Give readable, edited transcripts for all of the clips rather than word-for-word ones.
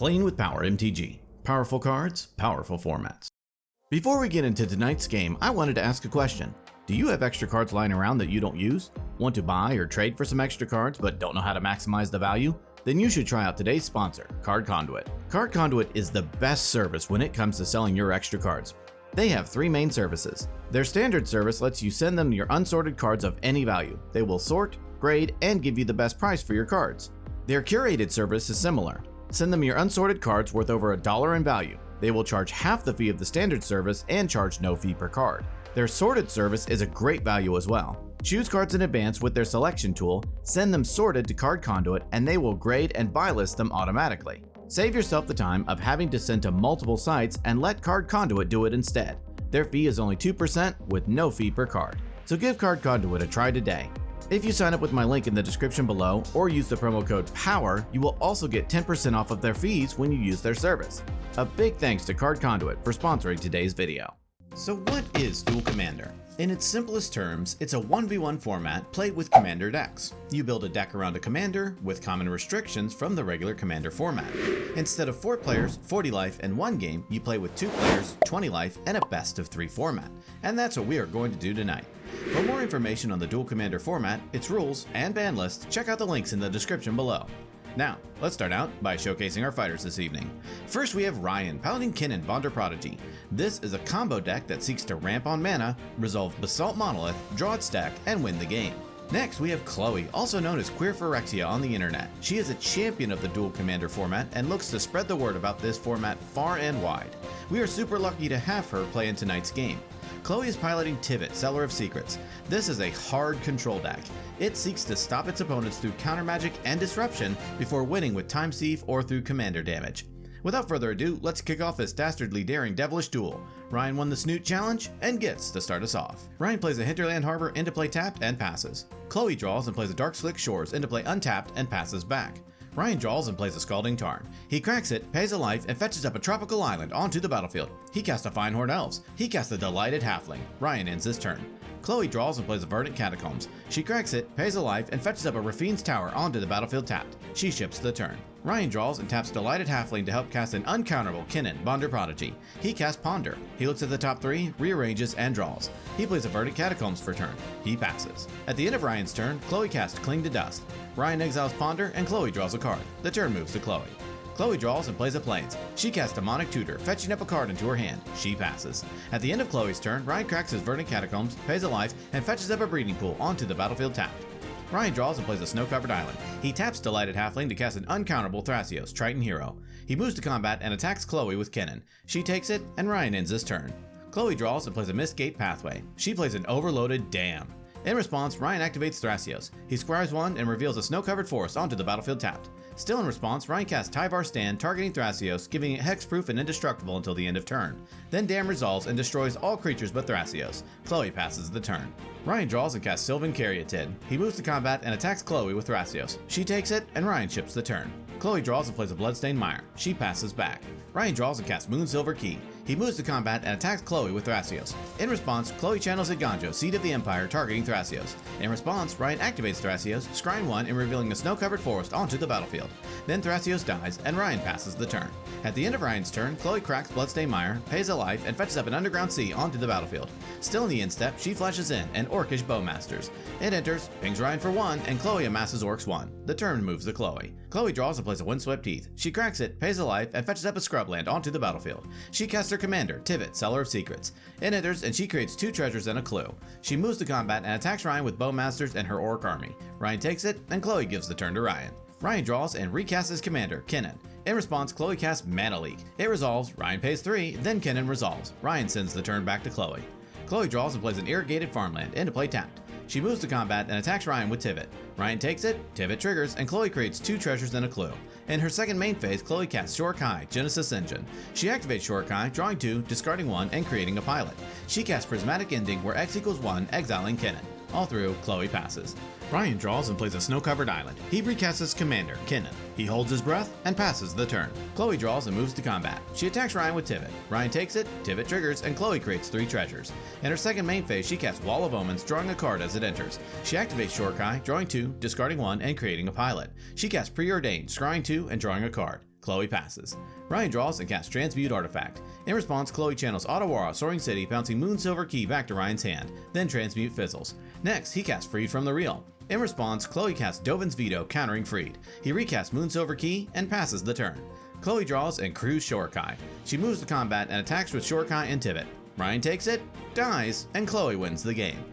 Playing with Power MTG. Powerful cards, powerful formats. Before we get into tonight's game, I wanted to ask a question. Do you have extra cards lying around that you don't use? Want to buy or trade for some extra cards but don't know how to maximize the value? Then you should try out today's sponsor, Card Conduit. Card Conduit is the best service when it comes to selling your extra cards. They have three main services. Their standard service lets you send them your unsorted cards of any value. They will sort, grade, and give you the best price for your cards. Their curated service is similar. Send them your unsorted cards worth over $1 in value. They will charge half the fee of the standard service and charge no fee per card. Their sorted service is a great value as well. Choose cards in advance with their selection tool, send them sorted to Card Conduit, and they will grade and buy list them automatically. Save yourself the time of having to send to multiple sites and let Card Conduit do it instead. Their fee is only 2% with no fee per card. So give Card Conduit a try today. If you sign up with my link in the description below or use the promo code POWER, you will also get 10% off of their fees when you use their service. A big thanks to Card Conduit for sponsoring today's video. So what is Duel Commander? In its simplest terms, it's a 1v1 format played with commander decks. You build a deck around a commander with common restrictions from the regular commander format. Instead of 4 players, 40 life, and 1 game, you play with 2 players, 20 life, and a best of 3 format. And that's what we are going to do tonight. For more information on the Duel Commander format, its rules, and ban list, check out the links in the description below. Now, let's start out by showcasing our fighters this evening. First we have Ryan, piloting Kinnan, Bonder Prodigy. This is a combo deck that seeks to ramp on mana, resolve Basalt Monolith, draw its deck, and win the game. Next we have Chloee, also known as Queer Phyrexia on the internet. She is a champion of the Duel Commander format and looks to spread the word about this format far and wide. We are super lucky to have her play in tonight's game. Chloee is piloting Tivit, Seller of Secrets. This is a hard control deck. It seeks to stop its opponents through counter magic and disruption before winning with time sieve or through commander damage. Without further ado, let's kick off this dastardly daring devilish duel. Ryan won the Snoot challenge and gets to start us off. Ryan plays a Hinterland Harbor into play tapped and passes. Chloee draws and plays a Dark Slick Shores into play untapped and passes back. Ryan draws and plays a Scalding Tarn. He cracks it, pays a life, and fetches up a tropical island onto the battlefield. He casts a Fine Horde Elves. He casts a Delighted Halfling. Ryan ends his turn. Chloee draws and plays a Verdant Catacombs. She cracks it, pays a life, and fetches up a Rafine's Tower onto the battlefield tapped. She ships the turn. Ryan draws and taps Delighted Halfling to help cast an uncounterable Kinnan, Bonder Prodigy. He casts Ponder. He looks at the top 3, rearranges, and draws. He plays a Verdant Catacombs for turn. He passes. At the end of Ryan's turn, Chloee casts Cling to Dust. Ryan exiles Ponder, and Chloee draws a card. The turn moves to Chloee. Chloee draws and plays a Plains. She casts Demonic Tutor, fetching up a card into her hand. She passes. At the end of Chloe's turn, Ryan cracks his Verdant Catacombs, pays a life, and fetches up a Breeding Pool onto the battlefield tapped. Ryan draws and plays a Snow-Covered Island. He taps Delighted Halfling to cast an uncounterable Thrasios, Triton Hero. He moves to combat and attacks Chloee with Kinnan. She takes it, and Ryan ends his turn. Chloee draws and plays a Mistgate Pathway. She plays an Overloaded Dam. In response, Ryan activates Thrasios. He scries 1 and reveals a Snow-Covered Forest onto the battlefield tapped. Still in response, Ryan casts Tyvar Stand, targeting Thrasios, giving it hexproof and indestructible until the end of turn. Then Dam resolves and destroys all creatures but Thrasios. Chloee passes the turn. Ryan draws and casts Sylvan Caryatid. He moves to combat and attacks Chloee with Thrasios. She takes it, and Ryan ships the turn. Chloee draws and plays a Bloodstained Mire. She passes back. Ryan draws and casts Moonsilver Key. He moves to combat and attacks Chloee with Thrasios. In response, Chloee channels Iganjo, Seed of the Empire, targeting Thrasios. In response, Ryan activates Thrasios, scrying 1 and revealing a Snow-Covered Forest onto the battlefield. Then Thrasios dies, and Ryan passes the turn. At the end of Ryan's turn, Chloee cracks Bloodstained Mire, pays a life, and fetches up an Underground Sea onto the battlefield. Still in the end step, she flashes in and Orcish Bowmasters. It enters, pings Ryan for 1, and Chloee amasses Orcs 1. The turn moves to Chloee. Chloee draws and plays a Windswept Heath. She cracks it, pays a life, and fetches up a Scrubland onto the battlefield. She casts her commander, Tivit, Seller of Secrets. It enters, and she creates 2 treasures and a clue. She moves to combat and attacks Ryan with Bowmasters and her Orc army. Ryan takes it, and Chloee gives the turn to Ryan. Ryan draws and recasts his commander, Kinnan. In response, Chloee casts Mana Leak. It resolves, Ryan pays 3, then Kinnan resolves. Ryan sends the turn back to Chloee. Chloee draws and plays an Irrigated Farmland into play tapped. She moves to combat and attacks Ryan with Tivit. Ryan takes it, Tivit triggers, and Chloee creates 2 treasures and a clue. In her second main phase, Chloee casts Shorkai, Genesis Engine. She activates Shorkai, drawing 2, discarding 1, and creating a pilot. She casts Prismatic Ending, where X equals 1, exiling Kinnan. All through, Chloee passes. Ryan draws and plays a Snow-Covered Island. He recasts his commander, Kinnan. He holds his breath and passes the turn. Chloee draws and moves to combat. She attacks Ryan with Tivit. Ryan takes it, Tivit triggers, and Chloee creates 3 treasures. In her second main phase, she casts Wall of Omens, drawing a card as it enters. She activates Shorkai, drawing 2, discarding 1, and creating a pilot. She casts Preordained, scrying 2, and drawing a card. Chloee passes. Ryan draws and casts Transmute Artifact. In response, Chloee channels Otawara, Soaring City, bouncing Moon Silver Key back to Ryan's hand, then Transmute fizzles. Next, he casts Freed from the Real. In response, Chloee casts Dovin's Veto, countering Freed. He recasts Moon Silver Key and passes the turn. Chloee draws and crews Shorekai. She moves to combat and attacks with Shorekai and Tivit. Ryan takes it, dies, and Chloee wins the game.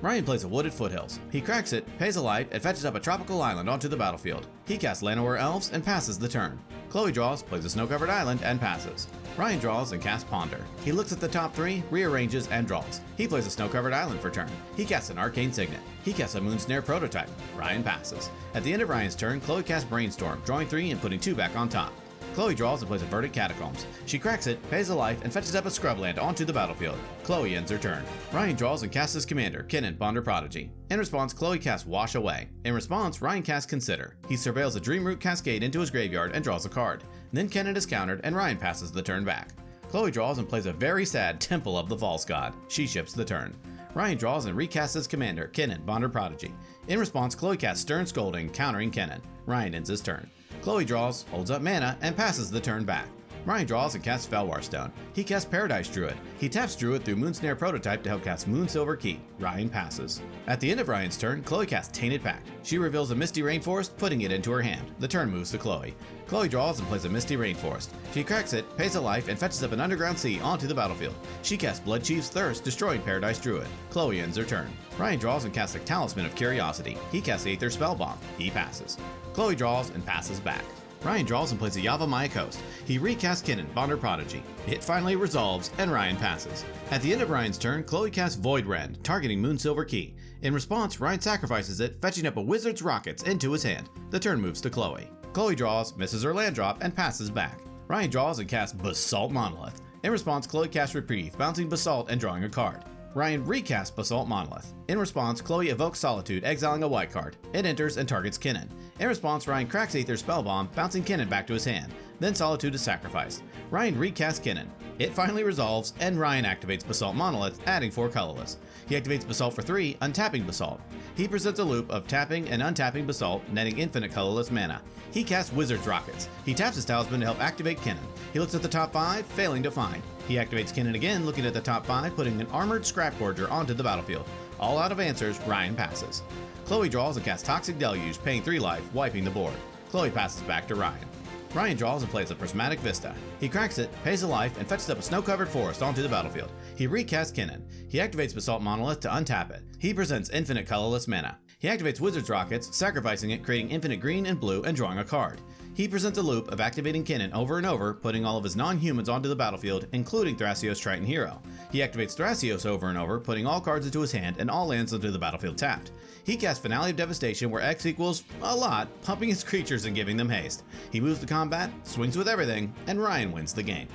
Ryan plays a Wooded Foothills. He cracks it, pays a life, and fetches up a tropical island onto the battlefield. He casts Llanowar Elves and passes the turn. Chloee draws, plays a snow-covered island, and passes. Ryan draws and casts Ponder. He looks at the top three, rearranges, and draws. He plays a snow-covered island for turn. He casts an Arcane Signet. He casts a Moonsnare prototype. Ryan passes. At the end of Ryan's turn, Chloee casts Brainstorm, drawing 3 and putting 2 back on top. Chloee draws and plays a Verdict Catacombs. She cracks it, pays a life, and fetches up a Scrubland onto the battlefield. Chloee ends her turn. Ryan draws and casts his commander, Kinnan, Ponder Prodigy. In response, Chloee casts Wash Away. In response, Ryan casts Consider. He surveils a Dreamroot Cascade into his graveyard and draws a card. Then Kinnan is countered, and Ryan passes the turn back. Chloee draws and plays a very sad Temple of the False God. She ships the turn. Ryan draws and recasts his commander, Kinnan, Ponder Prodigy. In response, Chloee casts Stern Scolding, countering Kinnan. Ryan ends his turn. Chloee draws, holds up mana, and passes the turn back. Ryan draws and casts Felwar Stone. He casts Paradise Druid. He taps Druid through Moonsnare Prototype to help cast Moon Silver Key. Ryan passes. At the end of Ryan's turn, Chloee casts Tainted Pact. She reveals a Misty Rainforest, putting it into her hand. The turn moves to Chloee. Chloee draws and plays a Misty Rainforest. She cracks it, pays a life, and fetches up an Underground Sea onto the battlefield. She casts Bloodchief's Thirst, destroying Paradise Druid. Chloee ends her turn. Ryan draws and casts a Talisman of Curiosity. He casts Aether Spellbomb. He passes. Chloee draws and passes back. Ryan draws and plays a Yavimaya Coast. He recasts Kinnan, Ponder Prodigy. It finally resolves, and Ryan passes. At the end of Ryan's turn, Chloee casts Void Rend, targeting Moon Silver Key. In response, Ryan sacrifices it, fetching up a Wizard's Rockets into his hand. The turn moves to Chloee. Chloee draws, misses her land drop, and passes back. Ryan draws and casts Basalt Monolith. In response, Chloee casts Reprieve, bouncing Basalt and drawing a card. Ryan recasts Basalt Monolith. In response, Chloee evokes Solitude, exiling a white card. It enters and targets Kinnan. In response, Ryan cracks Aether Spellbomb, bouncing Kinnan back to his hand. Then Solitude is sacrificed. Ryan recasts Kinnan. It finally resolves, and Ryan activates Basalt Monolith, adding 4 colorless. He activates Basalt for 3, untapping Basalt. He presents a loop of tapping and untapping Basalt, netting infinite colorless mana. He casts Wizard's Rockets. He taps his Talisman to help activate Kinnan. He looks at the top 5, failing to find. He activates Kinnan again, looking at the top 5, putting an Armored Scrapgorger onto the battlefield. All out of answers, Ryan passes. Chloee draws and casts Toxic Deluge, paying 3 life, wiping the board. Chloee passes back to Ryan. Ryan draws and plays a Prismatic Vista. He cracks it, pays a life, and fetches up a snow-covered forest onto the battlefield. He recasts Kinnan. He activates Basalt Monolith to untap it. He presents infinite colorless mana. He activates Wizard's Rockets, sacrificing it, creating infinite green and blue, and drawing a card. He presents a loop of activating Kinnan over and over, putting all of his non-humans onto the battlefield, including Thrasios Triton Hero. He activates Thrasios over and over, putting all cards into his hand and all lands onto the battlefield tapped. He casts Finale of Devastation, where X equals a lot, pumping his creatures and giving them haste. He moves to combat, swings with everything, and Ryan wins the game.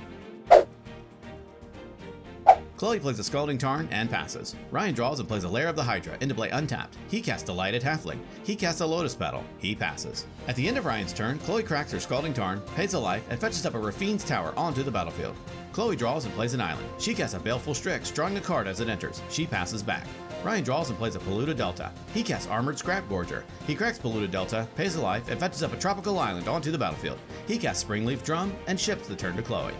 Chloee plays a Scalding Tarn and passes. Ryan draws and plays a Lair of the Hydra into play untapped. He casts Delighted Halfling. He casts a Lotus Petal. He passes. At the end of Ryan's turn, Chloee cracks her Scalding Tarn, pays a life, and fetches up a Rafine's Tower onto the battlefield. Chloee draws and plays an island. She casts a Baleful Strix, drawing a card as it enters. She passes back. Ryan draws and plays a Polluted Delta. He casts Armored Scrapgorger. He cracks Polluted Delta, pays a life, and fetches up a tropical island onto the battlefield. He casts Springleaf Drum and ships the turn to Chloee.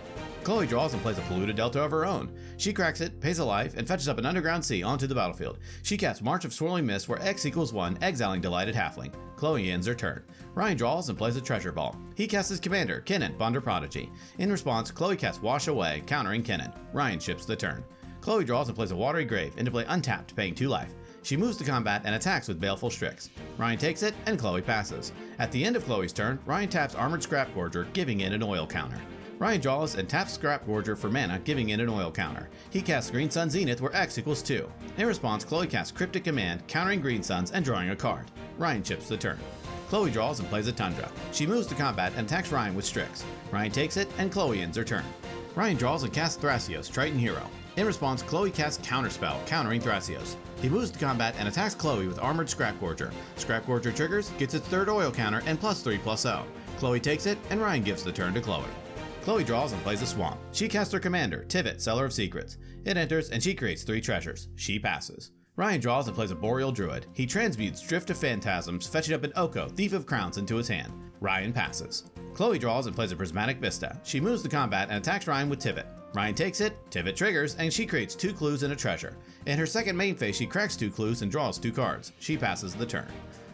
Chloee draws and plays a Polluted Delta of her own. She cracks it, pays a life, and fetches up an Underground Sea onto the battlefield. She casts March of Swirling Mist, where X equals 1, exiling Delighted Halfling. Chloee ends her turn. Ryan draws and plays a Treasure Ball. He casts his commander, Kinnan, Ponder Prodigy. In response, Chloee casts Wash Away, countering Kinnan. Ryan ships the turn. Chloee draws and plays a Watery Grave into play untapped, paying 2 life. She moves to combat and attacks with Baleful Strix. Ryan takes it, and Chloee passes. At the end of Chloe's turn, Ryan taps Armored Scrapgorger, giving in an oil counter. Ryan draws and taps Scrapgorger for mana, giving in an oil counter. He casts Green Sun Zenith, where X equals 2. In response, Chloee casts Cryptic Command, countering Green Suns and drawing a card. Ryan chips the turn. Chloee draws and plays a Tundra. She moves to combat and attacks Ryan with Strix. Ryan takes it, and Chloee ends her turn. Ryan draws and casts Thrasios, Triton Hero. In response, Chloee casts Counterspell, countering Thrasios. He moves to combat and attacks Chloee with Armored Scrapgorger. Scrapgorger triggers, gets its 3rd oil counter, and +3/+0. Chloee takes it, and Ryan gives the turn to Chloee. Chloee draws and plays a Swamp. She casts her commander, Tivit, Seller of Secrets. It enters, and she creates 3 treasures. She passes. Ryan draws and plays a Boreal Druid. He transmutes Drift of Phantasms, fetching up an Oko, Thief of Crowns, into his hand. Ryan passes. Chloee draws and plays a Prismatic Vista. She moves to combat and attacks Ryan with Tivit. Ryan takes it, Tivit triggers, and she creates 2 clues and a treasure. In her second main phase, she cracks 2 clues and draws 2 cards. She passes the turn.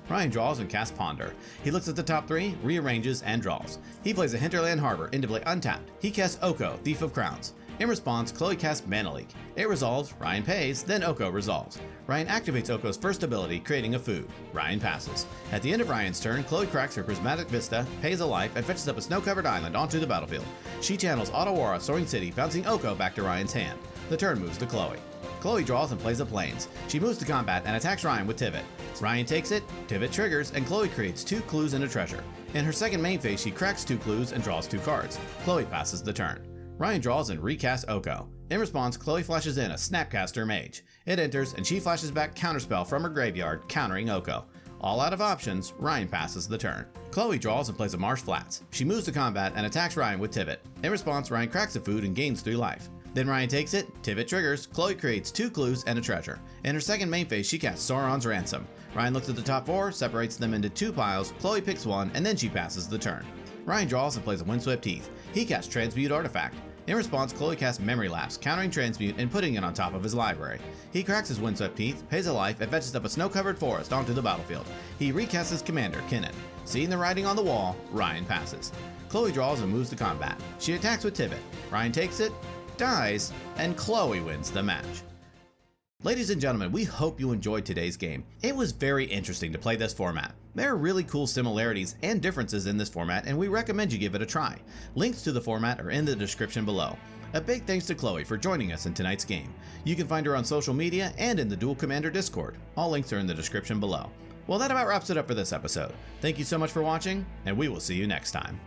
Ryan draws and casts Ponder. He looks at the top 3, rearranges, and draws. He plays a Hinterland Harbor into play untapped. He casts Oko, Thief of Crowns. In response, Chloee casts Mana Leak. It resolves, Ryan pays, then Oko resolves. Ryan activates Oko's first ability, creating a food. Ryan passes. At the end of Ryan's turn, Chloee cracks her Prismatic Vista, pays a life, and fetches up a snow-covered island onto the battlefield. She channels Otawara, Soaring City, bouncing Oko back to Ryan's hand. The turn moves to Chloee. Chloee draws and plays a Plains. She moves to combat and attacks Ryan with Tivit. Ryan takes it, Tivit triggers, and Chloee creates 2 clues and a treasure. In her second main phase, she cracks 2 clues and draws 2 cards. Chloee passes the turn. Ryan draws and recasts Oko. In response, Chloee flashes in a Snapcaster Mage. It enters, and she flashes back Counterspell from her graveyard, countering Oko. All out of options, Ryan passes the turn. Chloee draws and plays a Marsh Flats. She moves to combat and attacks Ryan with Tivit. In response, Ryan cracks a food and gains 3 life. Then Ryan takes it, Tivit triggers, Chloee creates 2 clues and a treasure. In her second main phase, she casts Sauron's Ransom. Ryan looks at the top 4, separates them into 2 piles, Chloee picks 1, and then she passes the turn. Ryan draws and plays a Windswept Heath. He casts Transmute Artifact. In response, Chloee casts Memory Lapse, countering Transmute and putting it on top of his library. He cracks his Windswept Heath, pays a life, and fetches up a snow-covered forest onto the battlefield. He recasts his commander, Kinnan. Seeing the writing on the wall, Ryan passes. Chloee draws and moves to combat. She attacks with Tivit. Ryan takes it, dies, and Chloee wins the match. Ladies and gentlemen, we hope you enjoyed today's game. It was very interesting to play this format. There are really cool similarities and differences in this format, and we recommend you give it a try. Links to the format are in the description below. A big thanks to Chloee for joining us in tonight's game. You can find her on social media and in the Duel Commander Discord. All links are in the description below. Well, that about wraps it up for this episode. Thank you so much for watching, and we will see you next time.